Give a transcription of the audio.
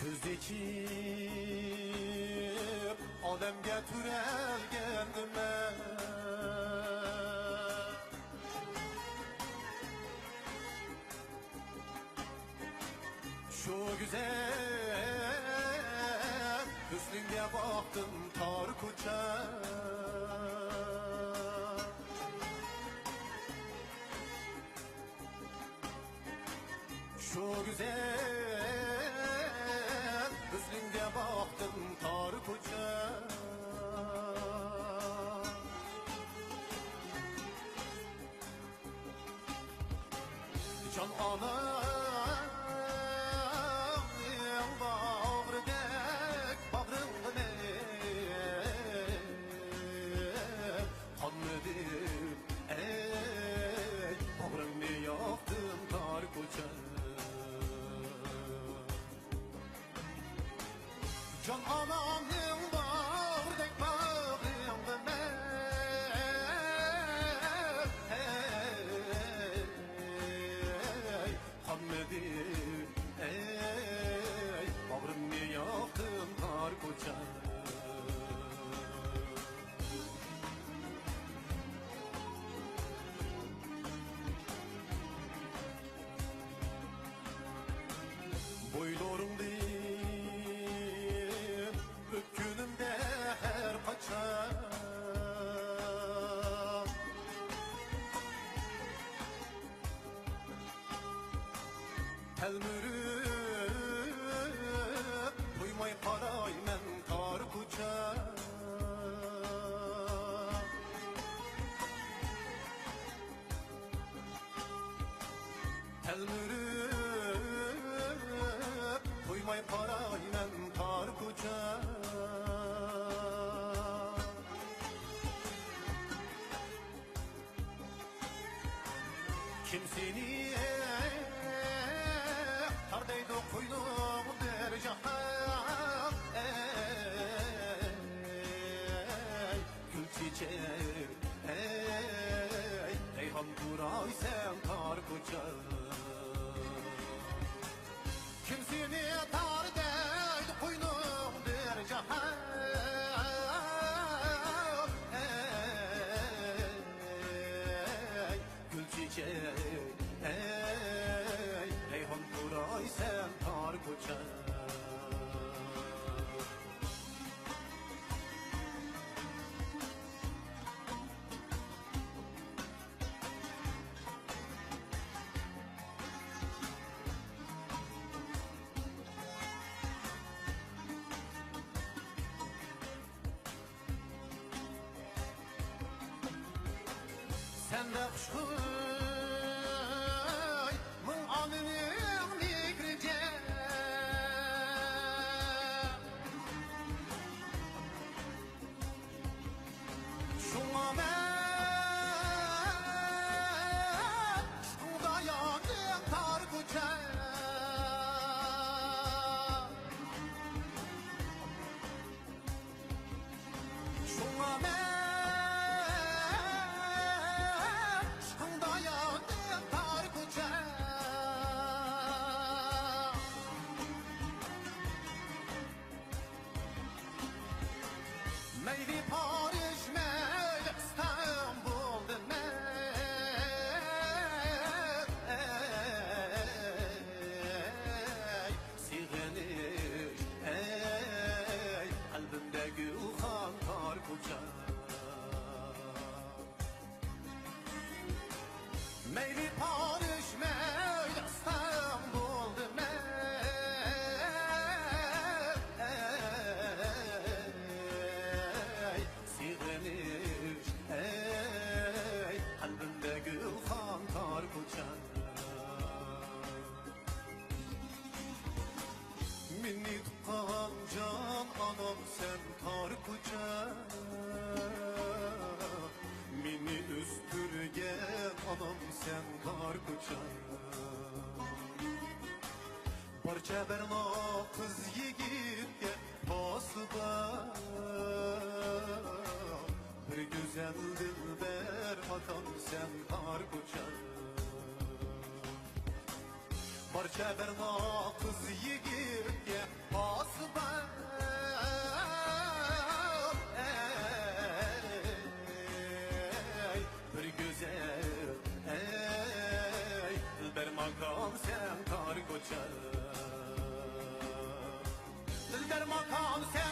Söz içip alemge türelgendim ben. Şu güzel hüsnüne baktım tar koça. Şu güzel hüsnüne baktım tar koça. Can anam bağırdek bağrımda ne kanlıdır ey bağrımı yaktın tar koça. Can anamın bağırdek bağrımda ne kanlıdır ey bağrımı yaktın tar koça. Boylarım değil öpkünümde her paça. Telmürüp duymay qaraymen tar koça. Telmürüp duymay qaraymen tar koça. Kim seni tardaydı koydum der cahan ey gül çiçek ey reyhan duray sen tar koça. Kim seni tardaydı koydum der cahan ey gül çiçek ey reyhan duray sen tar koça. Sen de kuşkuy mın anının mikrice. Şuna ben şuna yandım tar koça. Şuna ben Meyli Paris, meyli İstanbul demek ey Siğeniş ey kalbimde gülhan tar koça. Meyli Paris, meyli İstanbul demek ey kalbimde gülhan tar koça. Minni tuqqan can anam sen tar koça. Minni üstürgen anam sen tar koça. Barça berna kız yigitge basıba bir güzel dilber atam sen tar koça. Barça berna kız yigitke asıban bir güzel dilber makam sen kar koçar dilber makam sen